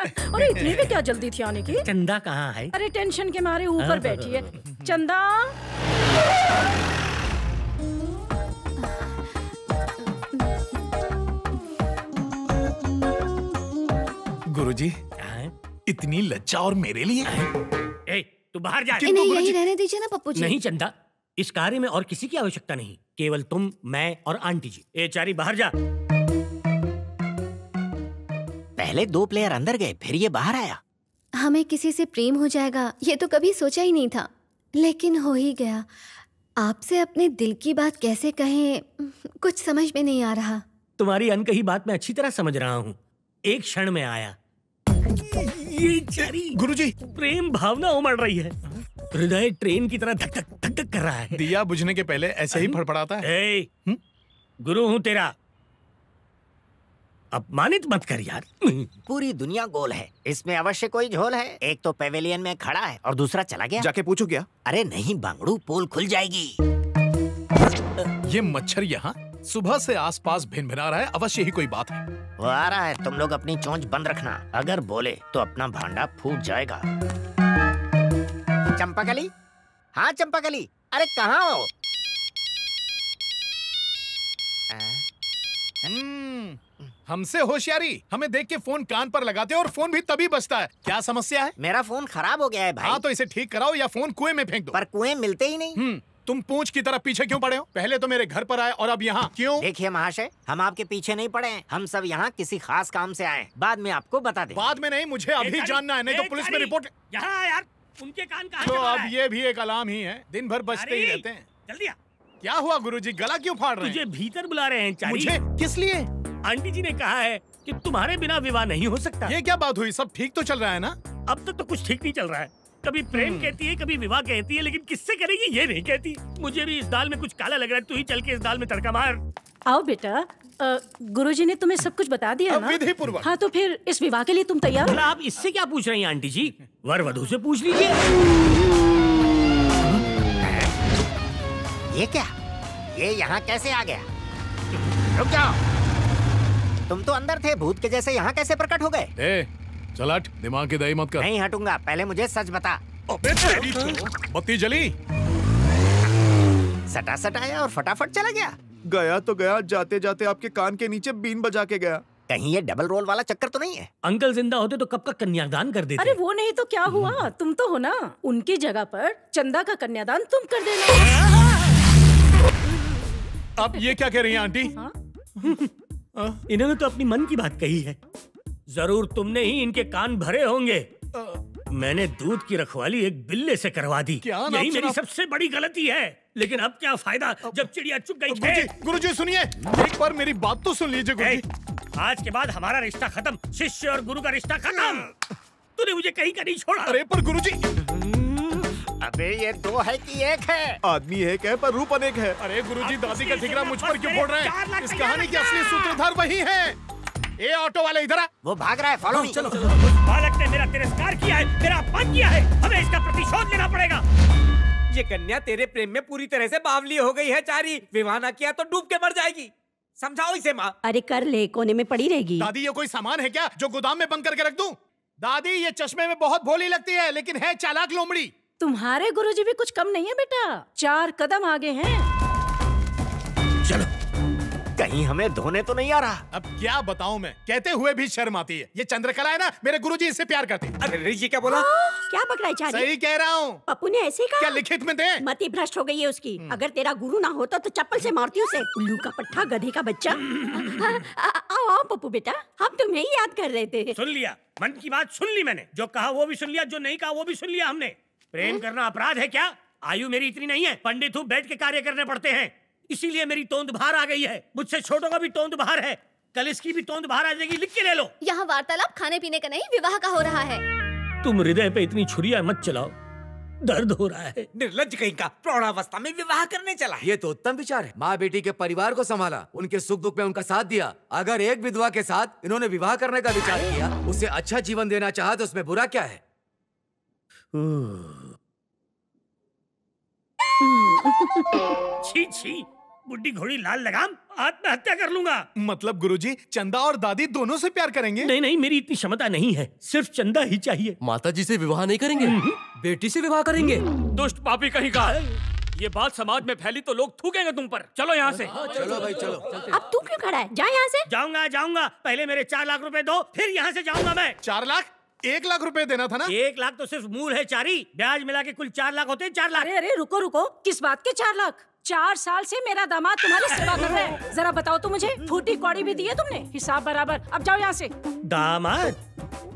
अरे इतनी भी क्या जल्दी थी आने की? चंदा कहाँ है? अरे टेंशन के मारे ऊपर बैठी है। चंदा। गुरुजी, इतनी लज्जा और मेरे लिए? ए, तू बाहर जा। इन्हें यही रहने दीजिए ना पप्पू जी। नहीं चंदा, इस कार्य में और किसी की आवश्यकता नहीं, केवल तुम, मैं और आंटी जी। ए चारी बाहर जा। पहले 2 प्लेयर अंदर गए, फिर ये बाहर आया। हमें किसी से प्रेम हो जाएगा ये तो कभी सोचा ही नहीं था, लेकिन हो ही गया। आपसे अपने दिल की बात कैसे कहें, कुछ समझ में नहीं आ रहा। तुम्हारी अनकही बात मैं अच्छी तरह समझ रहा हूँ, एक क्षण में आया। ये चारी गुरुजी, प्रेम भावना उमड़ रही है, हृदय ट्रेन की तरह धक धक धक धक कर रहा है। दिया बुझने के पहले ऐसे ही फड़फड़ाता है। गुरु हूँ तेरा, अपमानित मत कर यार। पूरी दुनिया गोल है, इसमें अवश्य कोई झोल है। एक तो पेवेलियन में खड़ा है और दूसरा चला गया। जाके पूछो क्या? अरे नहीं बांगड़ू, पोल खुल जाएगी। ये मच्छर यहाँ सुबह से आसपास भिनभिना रहा है, अवश्य ही कोई बात है। वो आ रहा है, तुम लोग अपनी चोंच बंद रखना, अगर बोले तो अपना भांडा फूट जाएगा। चंपाकली, हाँ चंपाकली, अरे कहाँ हो? हमसे होशियारी, हमें देख के फोन कान पर लगाते हो और फोन भी तभी बजता है। क्या समस्या है? मेरा फोन खराब हो गया है भाई। हाँ तो इसे ठीक कराओ या फोन कुएं में फेंक दो। पर कुएं मिलते ही नहीं। तुम पूंछ की तरफ पीछे क्यों पड़े हो? पहले तो मेरे घर पर आए और अब यहाँ क्यों? देखिए महाशय, हम आपके पीछे नहीं पड़े हैं, हम सब यहाँ किसी खास काम से आए, बाद में आपको बता दें। बाद में नहीं, मुझे अभी जानना है, नहीं तो पुलिस में रिपोर्ट। यहाँ यार, उनके कान कहाँ तो चला अब है? ये भी एक अलार्म ही है, दिन भर बजते ही रहते हैं। जल्दी आ। क्या हुआ गुरुजी, गला क्यों फाड़ रहे हैं? तुझे भीतर बुला रहे हैं चारी। मुझे किस लिए? आंटी जी ने कहा है कि तुम्हारे बिना विवाह नहीं हो सकता। ये क्या बात हुई? सब ठीक तो चल रहा है ना? अब तक तो कुछ ठीक नहीं चल रहा है, कभी प्रेम कहती है, कभी विवाह कहती है, लेकिन किससे करेगी ये नहीं कहती। मुझे भी इस दाल में कुछ काला लग रहा है, तू ही चल के इस दाल में तड़का मार। आओ बेटा, गुरुजी ने तुम्हें सब कुछ बता दिया ना? विधिपूर्वक। हाँ तो फिर इस विवाह के लिए तुम तैयार हो? आप इससे क्या पूछ रही हैं आंटी जी? वर वधू से पूछ लीजिए। ये क्या, ये यहाँ कैसे आ गया? रुक जाओ, तुम तो अंदर थे, भूत के जैसे यहाँ कैसे प्रकट हो गए? चल हट, दिमाग की दही मत कर। नहीं हटूंगा, पहले मुझे सच बता। बत्ती जली, सटा सटाया और फटाफट चला गया। गया तो गया, जाते जाते आपके कान के नीचे बीन बजा के गया। कहीं ये डबल रोल वाला चक्कर तो नहीं है? अंकल जिंदा होते तो कब का कन्यादान कर देते। अरे वो नहीं तो क्या हुआ, तुम तो हो ना, उनकी जगह पर चंदा का कन्यादान तुम कर देना। अब ये क्या कह रही हैं आंटी? इन्होंने तो अपनी मन की बात कही है, जरूर तुमने ही इनके कान भरे होंगे। मैंने दूध की रखवाली एक बिल्ले से करवा दी, यही मेरी सबसे बड़ी गलती है। लेकिन अब क्या फायदा जब चिड़िया चुग गई। गुरुजी सुनिए, एक बार मेरी बात तो सुन लीजिए गुरुजी। आज के बाद हमारा रिश्ता खत्म, शिष्य और गुरु का रिश्ता खत्म। तूने मुझे कहीं का नहीं छोड़ा। अरे पर गुरुजी, अबे ये दो है कि एक है? आदमी एक है पर रूप अनेक है। अरे गुरुजी, दादी का ठिकरा मुझ पर क्यों फोड़ रहे हैं? इस कहानी के असली सूत्रधार वही है। ये ऑटो वाले इधर आ। वो भाग रहा है, फॉलो मी। चलो चलो। बालक ने मेरा तिरस्कार किया है, मेरा अपमान किया है, हमें इसका प्रतिशोध लेना पड़ेगा। ये कन्या तेरे प्रेम में पूरी तरह से बावली हो गई है चारी, विवाह ना किया तो डूब के मर जाएगी, समझाओ इसे माँ। अरे कर ले, कोने में पड़ी रहेगी। दादी ये कोई सामान है क्या जो गोदाम में बंद करके रख दूं? दादी ये चश्मे में बहुत भोली लगती है, लेकिन है चालाक लोमड़ी। तुम्हारे गुरुजी भी कुछ कम नहीं है बेटा, 4 कदम आगे हैं। चलो, कहीं हमें धोने तो नहीं आ रहा। अब क्या बताऊं मैं, कहते हुए भी शर्म आती है। ये चंद्रकला है ना, मेरे गुरुजी इससे प्यार करते हैं। अरे ऋषि क्या बोला? क्या पकड़ा है चारी? सही कह रहा हूँ। पप्पू ने ऐसे कहा? क्या लिखित में दे? मति भ्रष्ट हो गई है उसकी। अगर तेरा गुरु ना होता तो चप्पल से मारती उसे। उल्लू का पट्टा, गधे का बच्चा। आओ आओ पप्पू बेटा, हम तुम्हें ही याद कर रहे थे। सुन लिया, मन की बात सुन ली मैंने, जो कहा वो भी सुन लिया, जो नहीं कहा वो भी सुन लिया हमने। प्रेम करना अपराध है क्या? आयु मेरी इतनी नहीं है, पंडित हूँ, बैठ के कार्य करने पड़ते हैं, इसीलिए मेरी तोंद बाहर आ गई है। मुझसे छोटों का भी तोंद बाहर है, कल इसकी भी तोंद बाहर आ जाएगी, लिख के ले लो। यहाँ वार्तालाप खाने पीने का नहीं, विवाह का हो रहा है। तुम हृदय पे इतनी छुरियां मत चलाओ, दर्द हो रहा है। निर्लज्ज कहीं का, प्रौढ़ावस्था में विवाह करने चला है। ये तो उत्तम विचार है। माँ बेटी के परिवार को संभाला, उनके सुख दुख में उनका साथ दिया। अगर एक विधवा के साथ इन्होंने विवाह करने का विचार किया, उसे अच्छा जीवन देना चाहा, तो उसमें बुरा क्या है? छी छी, बुढ़ी घोड़ी लाल लगाम, आत्महत्या कर लूंगा। मतलब गुरुजी चंदा और दादी दोनों से प्यार करेंगे? नहीं नहीं, मेरी इतनी क्षमता नहीं है, सिर्फ चंदा ही चाहिए। माता जी से विवाह नहीं करेंगे, बेटी से विवाह करेंगे। दुष्ट पापी कहीं का। ये बात समाज में फैली तो लोग थूकेंगे तुम पर। चलो यहाँ से। चलो भाई चलो। अब तू क्यों खड़ा है? जा यहाँ से। जाऊंगा जाऊंगा, पहले मेरे 4 लाख रुपए दो, फिर यहाँ से जाऊंगा मैं। 4 लाख? 1 लाख रुपए देना था ना? 1 लाख तो सिर्फ मूल है चारी, ब्याज मिला के कुल 4 लाख होते हैं। 4 लाख। अरे रुको रुको, किस बात के 4 लाख? 4 साल से मेरा दामाद तुम्हारी सेवा कर रहा है। जरा बताओ तो मुझे, फूटी कौड़ी भी दी है तुमने? हिसाब बराबर। अब जाओ यहाँ से। दामाद?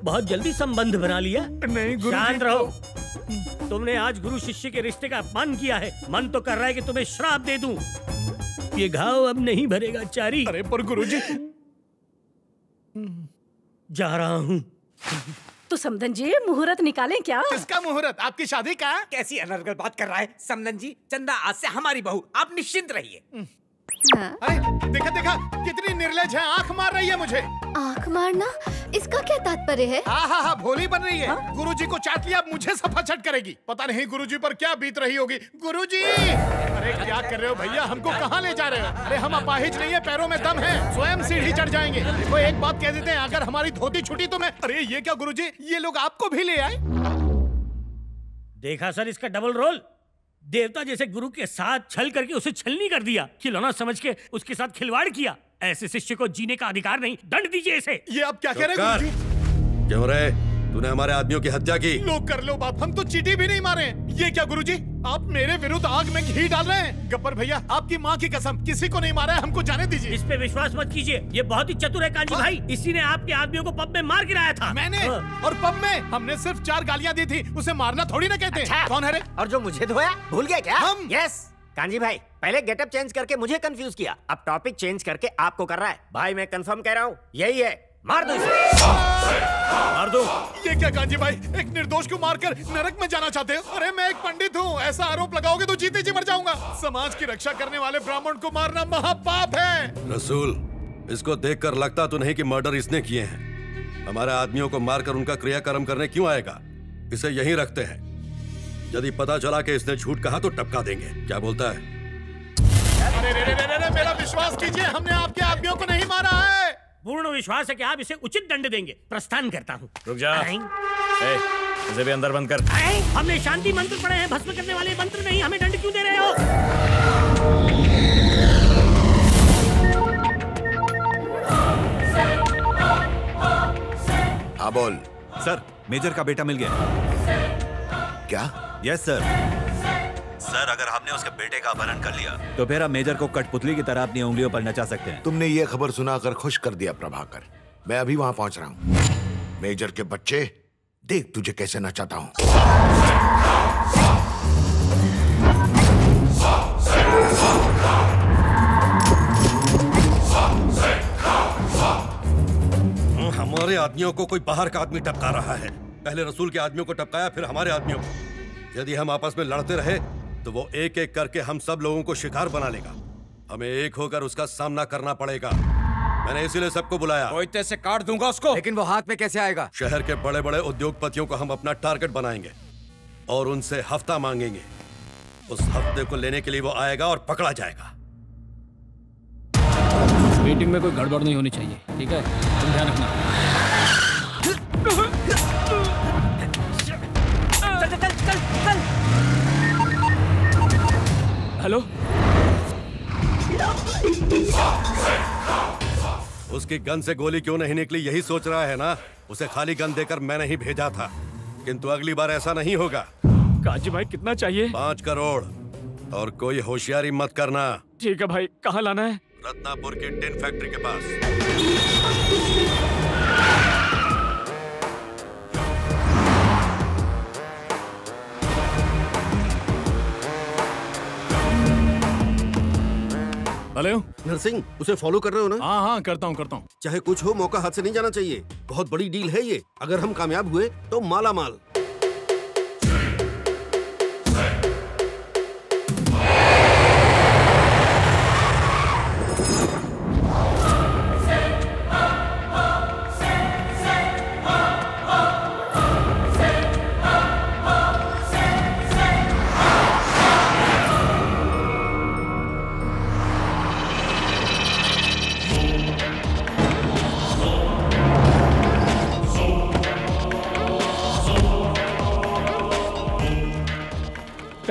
बहुत जल्दी संबंध बना लिया। नहीं गुरु, शांत रहो। तुमने आज गुरु शिष्य के रिश्ते का अपमान किया है। मन तो कर रहा है कि तुम्हें श्राप दे दूं। ये घाव अब नहीं भरेगा चारी। अरे पर गुरुजी। जा रहा हूँ। तो समधन जी मुहूर्त निकालें क्या? किसका मुहूर्त? आपकी शादी का? कैसी अनर्गल बात कर रहा है समधन जी। चंदा आज से हमारी बहू, आप निश्चिंत रहिए। अरे देखा देखा, कितनी निर्लज है, आंख मार रही है मुझे। आंख मारना? इसका क्या तात्पर्य है? हाँ, भोली बन रही है। गुरुजी को चाट लिया, अब मुझे सफाचट करेगी। पता नहीं गुरुजी पर क्या बीत रही होगी। गुरुजी! अरे क्या कर रहे हो भैया, हमको कहाँ ले जा रहे हो? अरे हम अपाहिज नहीं है, पैरों में दम है, स्वयं सीढ़ी चढ़ जाएंगे। देखो एक बात कह देते हैं, अगर हमारी धोती छूटी तो मैं। अरे ये क्या गुरुजी, ये लोग आपको भी ले आए? देखा सर इसका डबल रोल। देवता जैसे गुरु के साथ छल करके उसे छलनी कर दिया, खिलौना समझ के उसके साथ खिलवाड़ किया। ऐसे शिष्य को जीने का अधिकार नहीं, दंड दीजिए इसे। ये आप क्या कह रहे हैं गुरुजी? क्यों रे, तूने हमारे आदमियों की हत्या की। लोग कर लो बाप, हम तो चीटी भी नहीं मारे। ये क्या गुरुजी, आप मेरे विरुद्ध आग में घी डाल रहे हैं? गब्बर भैया, आपकी माँ की कसम, किसी को नहीं मारा है, हमको जाने दीजिए। इस पे विश्वास मत कीजिए, ये बहुत ही चतुर है कांजी भाई। इसी ने आपके आदमियों को पब में मार गिराया था। मैंने? और पब में हमने सिर्फ 4 गालियाँ दी थी, उसे मारना थोड़ी ना कहते। अच्छा। कौन है रे? और जो मुझे धोया, भूल गया क्या? हम। यस कांजी भाई, पहले गेटअप चेंज करके मुझे कंफ्यूज किया, अब टॉपिक चेंज करके आपको कर रहा है। भाई मैं कंफर्म कह रहा हूँ, यही है। मार दो इसे। मार दो। ये क्या कांजी भाई, एक निर्दोष को मारकर नरक में जाना चाहते हो? अरे मैं एक पंडित हूँ, ऐसा आरोप लगाओगे तो जीते जी मर जाऊंगा। समाज की रक्षा करने वाले ब्राह्मण को मारना महापाप है। रसूल, इसको देखकर लगता तो नहीं कि मर्डर इसने किए हैं। हमारे आदमियों को मारकर उनका क्रियाकर्म करने क्यों आएगा? इसे यहीं रखते हैं, यदि पता चला कि इसने झूठ कहा तो टपका देंगे। क्या बोलता है? अरे मेरा विश्वास कीजिए, हमने आपके आदमियों को नहीं मारा है। पूर्ण विश्वास है कि आप इसे उचित दंड देंगे। प्रस्थान करता हूँ। रुक जा। इसे भी अंदर बंद कर। हमने शांति मंत्र पढ़े हैं, भस्म करने वाले मंत्र नहीं। हमें दंड क्यों दे रहे हो? हाँ बोल। सर, मेजर का बेटा मिल गया। क्या? Yes sir. सर, अगर हमने उसके बेटे का अपहरण कर लिया तो फिर आप मेजर को कठपुतली की तरह अपनी उंगलियों पर नचा सकते हैं। तुमने ये खबर सुनाकर खुश कर दिया प्रभाकर। मैं अभी वहां पहुंच रहा हूँ। मेजर के बच्चे, देख तुझे कैसे नचाता हूँ। हमारे आदमियों को कोई बाहर का आदमी टपका रहा है। पहले रसूल के आदमियों को टपकाया, फिर हमारे आदमियों को। यदि हम आपस में लड़ते रहे तो वो एक एक करके हम सब लोगों को शिकार बना लेगा। हमें एक होकर उसका सामना करना पड़ेगा। मैंने इसीलिए सबको बुलाया। कोई से काट दूंगा उसको। लेकिन वो हाथ में कैसे आएगा? शहर के बड़े बड़े उद्योगपतियों को हम अपना टारगेट बनाएंगे और उनसे हफ्ता मांगेंगे। उस हफ्ते को लेने के लिए वो आएगा और पकड़ा जाएगा। मीटिंग में कोई गड़बड़ नहीं होनी चाहिए, ठीक है? तुम ध्यान रखना। चल। हेलो, उसकी गन से गोली क्यों नहीं निकली, यही सोच रहा है ना? उसे खाली गन देकर मैंने ही भेजा था, किंतु अगली बार ऐसा नहीं होगा। काजी भाई कितना चाहिए? 5 करोड़। और कोई होशियारी मत करना। ठीक है भाई, कहाँ लाना है? रत्नापुर की टिन फैक्ट्री के पास। हेलो नरसिंह, उसे फॉलो कर रहे हो ना? हाँ करता हूँ। चाहे कुछ हो, मौका हाथ से नहीं जाना चाहिए। बहुत बड़ी डील है ये। अगर हम कामयाब हुए तो माला माल।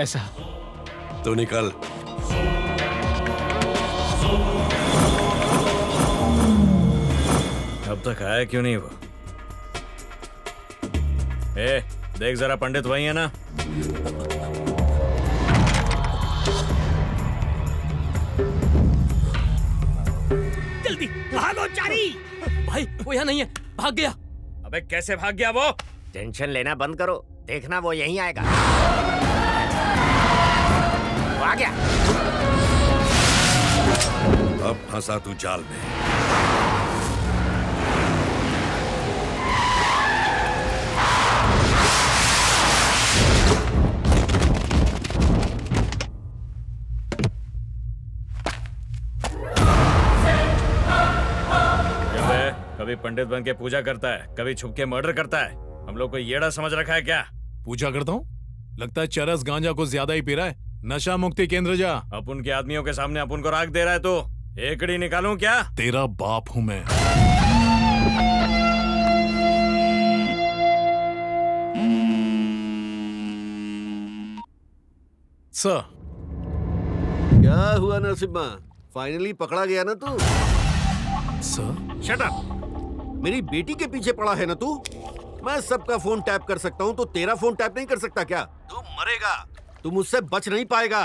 पैसा। तो निकल। अब तक आया क्यों नहीं वो? देख जरा, पंडित वही है ना? जल्दी भागो चारी। भाई वो यहाँ नहीं है, भाग गया। अबे कैसे भाग गया वो? टेंशन लेना बंद करो, देखना वो यहीं आएगा। वो आ गया। अब फंसा तू जाल में। कभी पंडित बन के पूजा करता है, कभी छुप के मर्डर करता है। हम लोग को येड़ा समझ रखा है क्या? पूजा करता हूँ? लगता है चरस गांजा को ज्यादा ही पी रहा है। नशा मुक्ति केंद्र जा। अपन के आदमियों के सामने अपन को राख दे रहा है तो एकड़ी निकालूं क्या? तेरा बाप हूँ मैं। सर। क्या हुआ नरसिम्हा? फाइनली पकड़ा गया ना तू? सर? Shut up! मेरी बेटी के पीछे पड़ा है ना तू? मैं सबका फोन टैप कर सकता हूँ तो तेरा फोन टैप नहीं कर सकता क्या? तू मरेगा, तू मुझसे बच नहीं पाएगा।